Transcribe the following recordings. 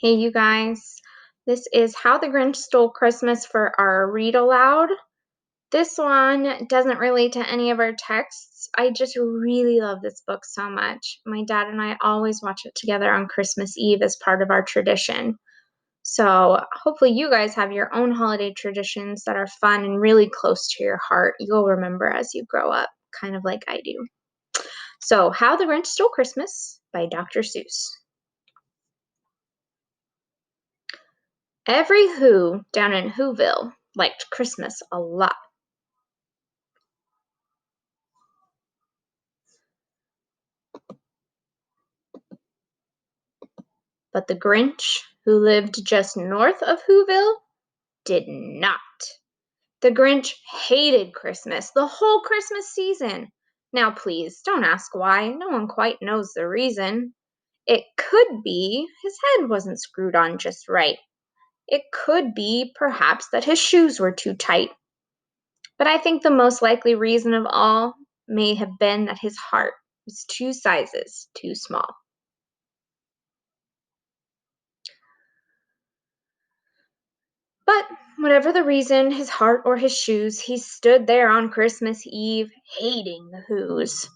Hey, you guys. This is How the Grinch Stole Christmas for our read aloud. This one doesn't relate to any of our texts. I just really love this book so much. My dad and I always watch it together on Christmas Eve as part of our tradition. So, hopefully, you guys have your own holiday traditions that are fun and really close to your heart. You'll remember as you grow up, kind of like I do. So, How the Grinch Stole Christmas by Dr. Seuss. Every Who down in Whoville liked Christmas a lot. But the Grinch, who lived just north of Whoville, did not. The Grinch hated Christmas, the whole Christmas season. Now, please, don't ask why. No one quite knows the reason. It could be his head wasn't screwed on just right. It could be, perhaps, that his shoes were too tight. But I think the most likely reason of all may have been that his heart was two sizes too small. But whatever the reason, his heart or his shoes, he stood there on Christmas Eve, hating the Who's,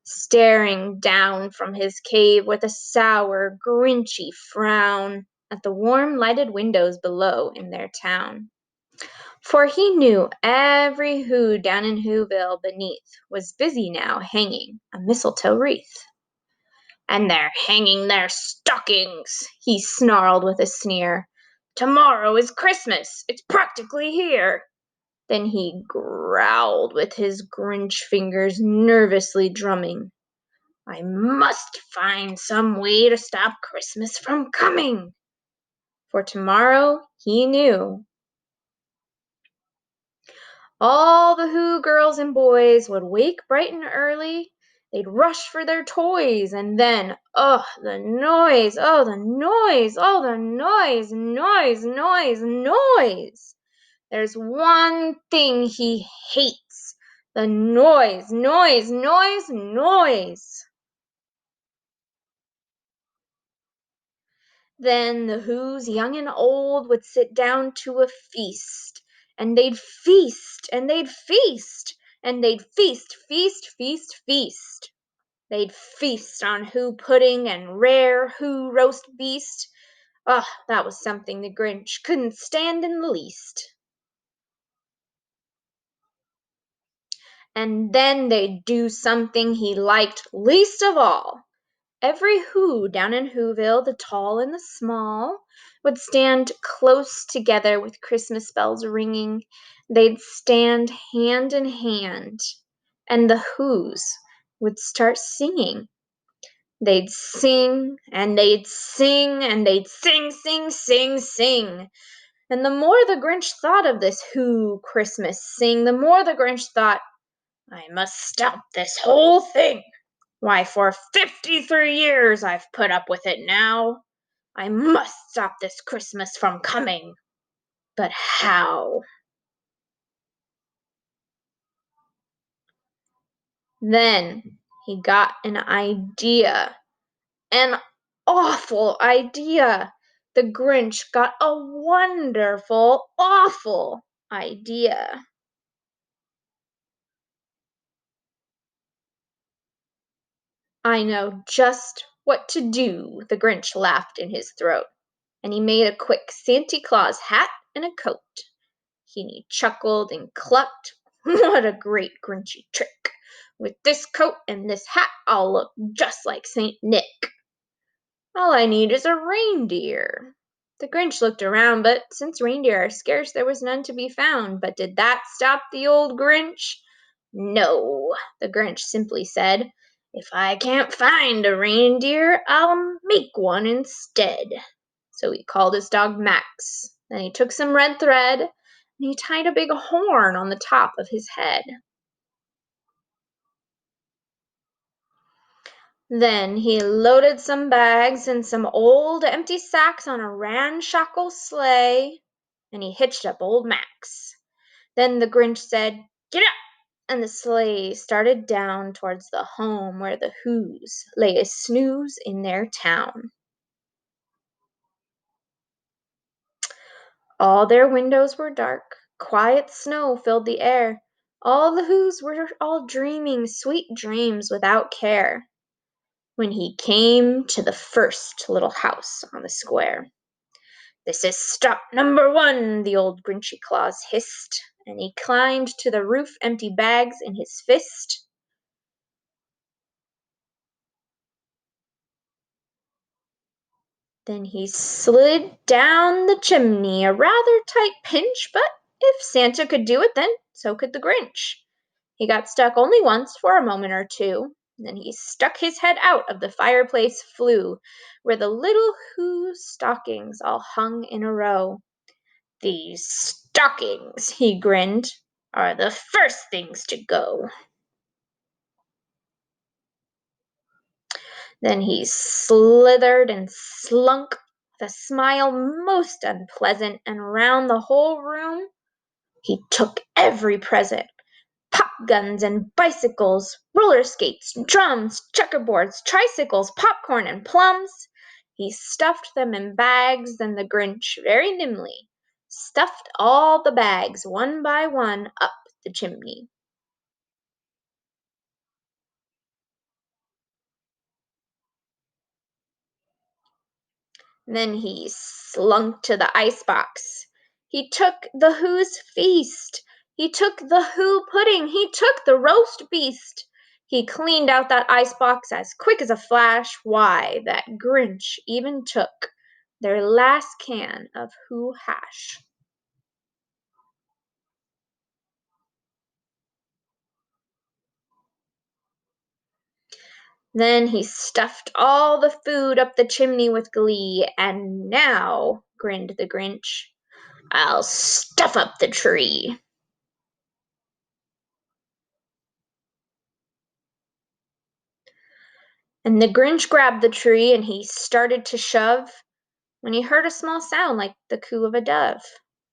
staring down from his cave with a sour, grinchy frown at the warm lighted windows below in their town. For he knew every Who down in Whoville beneath was busy now hanging a mistletoe wreath. "And they're hanging their stockings," he snarled with a sneer. "Tomorrow is Christmas. It's practically here." Then he growled with his Grinch fingers nervously drumming. "I must find some way to stop Christmas from coming." For tomorrow, he knew, all the Who girls and boys would wake bright and early. They'd rush for their toys, and then, oh, the noise, oh, the noise, oh, the noise, noise, noise, noise. There's one thing he hates: the noise, noise, noise, noise. Then the Who's young and old would sit down to a feast, and they'd feast, and they'd feast, and they'd feast, feast, feast, feast. They'd feast on Who pudding and rare Who roast beast. Ah, that was something the Grinch couldn't stand in the least. And then they'd do something he liked least of all. Every Who down in Whoville, the tall and the small, would stand close together with Christmas bells ringing. They'd stand hand in hand, and the Who's would start singing. They'd sing, and they'd sing, and they'd sing, sing, sing, sing. And the more the Grinch thought of this Who Christmas sing, the more the Grinch thought, "I must stop this whole thing. Why, for 53 years I've put up with it now. I must stop this Christmas from coming. But how?" Then he got an idea. An awful idea. The Grinch got a wonderful, awful idea. "I know just what to do," the Grinch laughed in his throat, and he made a quick Santa Claus hat and a coat. He chuckled and clucked. "What a great Grinchy trick! With this coat and this hat I'll look just like Saint Nick. All I need is a reindeer." The Grinch looked around, but since reindeer are scarce, there was none to be found. But did that stop the old Grinch? No, the Grinch simply said, "If I can't find a reindeer, I'll make one instead." So he called his dog Max. Then he took some red thread and he tied a big horn on the top of his head. Then he loaded some bags and some old empty sacks on a ramshackle sleigh, and he hitched up old Max. Then the Grinch said, "Get up!" and the sleigh started down towards the home where the Who's lay a snooze in their town. All their windows were dark. Quiet snow filled the air. All the Whos were all dreaming sweet dreams without care. When he came to the first little house on the square. "This is stop number one," the old Grinchy Claus hissed, and he climbed to the roof, empty bags in his fist. Then he slid down the chimney, a rather tight pinch, but if Santa could do it, then so could the Grinch. He got stuck only once for a moment or two. Then he stuck his head out of the fireplace flue, where the little Who's stockings all hung in a row. "These stockings," he grinned, "are the first things to go." Then he slithered and slunk with a smile most unpleasant, and round the whole room he took every present. Pop guns and bicycles, roller skates, drums, checkerboards, tricycles, popcorn, and plums. He stuffed them in bags, then the Grinch, very nimbly, stuffed all the bags, one by one, up the chimney. Then he slunk to the icebox. He took the Who's feast. He took the Who pudding. He took the roast beast. He cleaned out that icebox as quick as a flash. Why, that Grinch even took their last can of Who hash. Then he stuffed all the food up the chimney with glee. "And now," grinned the Grinch, "I'll stuff up the tree." And the Grinch grabbed the tree and he started to shove when he heard a small sound like the coo of a dove.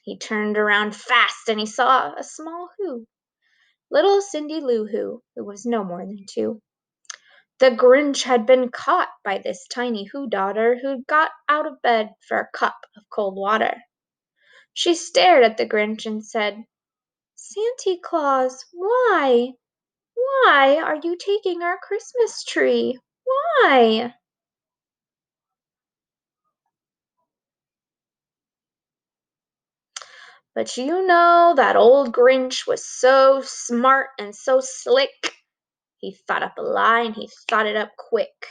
He turned around fast and he saw a small Who, little Cindy Lou who was no more than 2. The Grinch had been caught by this tiny Who daughter who'd got out of bed for a cup of cold water. She stared at the Grinch and said, "Santa Claus, why are you taking our Christmas tree? Why?" But you know that old Grinch was so smart and so slick. He thought up a lie and he thought it up quick.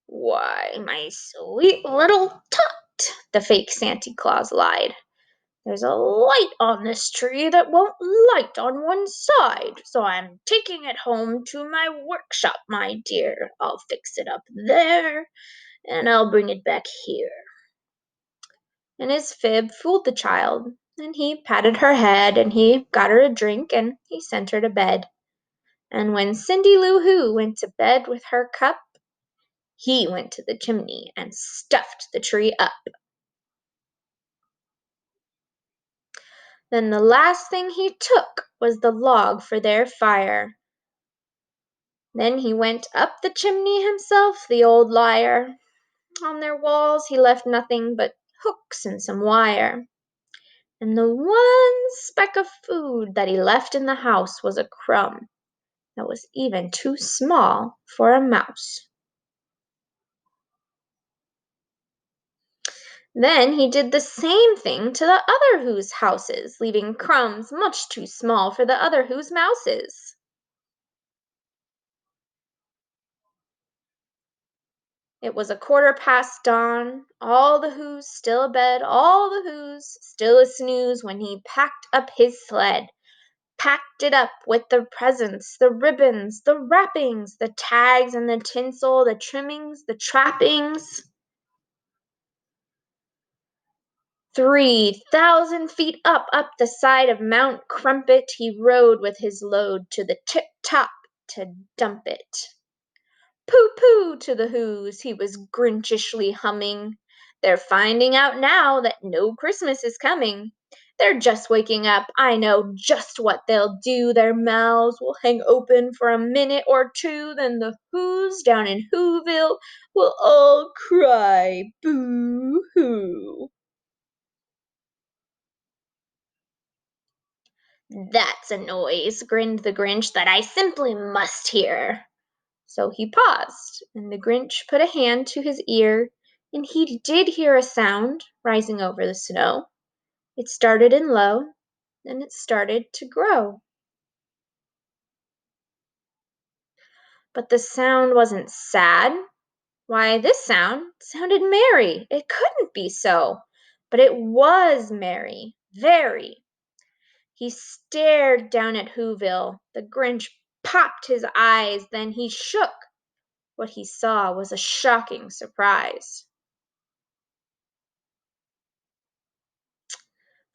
"Why, my sweet little tot," the fake Santa Claus lied. "There's a light on this tree that won't light on one side, so I'm taking it home to my workshop, my dear. I'll fix it up there, and I'll bring it back here." And his fib fooled the child, and he patted her head, and he got her a drink, and he sent her to bed. And when Cindy Lou Who went to bed with her cup, he went to the chimney and stuffed the tree up. Then the last thing he took was the log for their fire. Then he went up the chimney himself, the old liar. On their walls he left nothing but hooks and some wire. And the one speck of food that he left in the house was a crumb that was even too small for a mouse. Then he did the same thing to the other Who's houses, leaving crumbs much too small for the other Who's mouses. It was 1/4 past dawn, all the Who's still abed, all the Who's still a snooze when he packed up his sled. Packed it up with the presents, the ribbons, the wrappings, the tags and the tinsel, the trimmings, the trappings. 3,000 feet up the side of Mount Crumpet, he rode with his load to the tip top to dump it. "Pooh, pooh," to the Who's, he was Grinchishly humming. "They're finding out now that no Christmas is coming. They're just waking up. I know just what they'll do. Their mouths will hang open for a minute or two, then the Who's down in Whoville will all cry boo hoo." "That's a noise," grinned the Grinch, "that I simply must hear." So he paused, and the Grinch put a hand to his ear, and he did hear a sound rising over the snow. It started in low, then it started to grow. But the sound wasn't sad. Why, this sound sounded merry. It couldn't be so. But it was merry, very. He stared down at Whoville. The Grinch popped his eyes, then he shook. What he saw was a shocking surprise.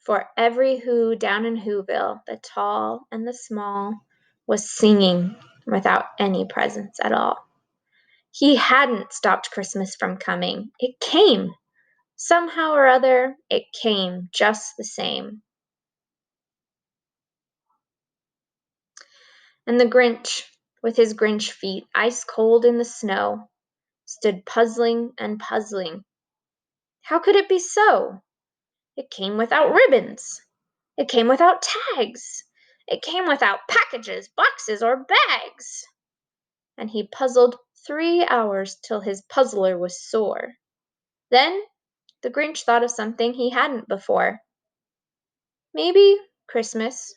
For every Who down in Whoville, the tall and the small, was singing without any presents at all. He hadn't stopped Christmas from coming. It came. Somehow or other, it came just the same. And the Grinch, with his Grinch feet ice cold in the snow, stood puzzling and puzzling. How could it be so? It came without ribbons. It came without tags. It came without packages, boxes, or bags. And he puzzled 3 hours till his puzzler was sore. Then the Grinch thought of something he hadn't before. Maybe Christmas,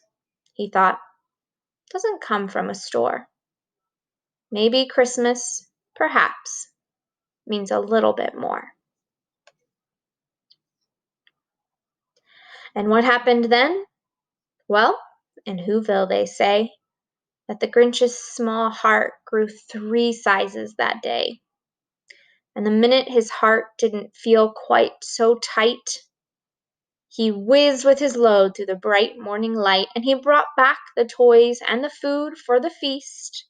he thought, doesn't come from a store. Maybe Christmas, perhaps, means a little bit more. And what happened then? Well, in Whoville they say that the Grinch's small heart grew 3 sizes that day. And the minute his heart didn't feel quite so tight, he whizzed with his load through the bright morning light, and he brought back the toys and the food for the feast.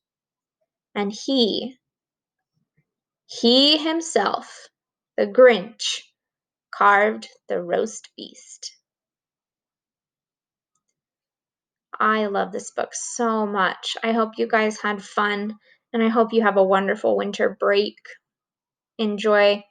And he himself, the Grinch, carved the roast beast. I love this book so much. I hope you guys had fun, and I hope you have a wonderful winter break. Enjoy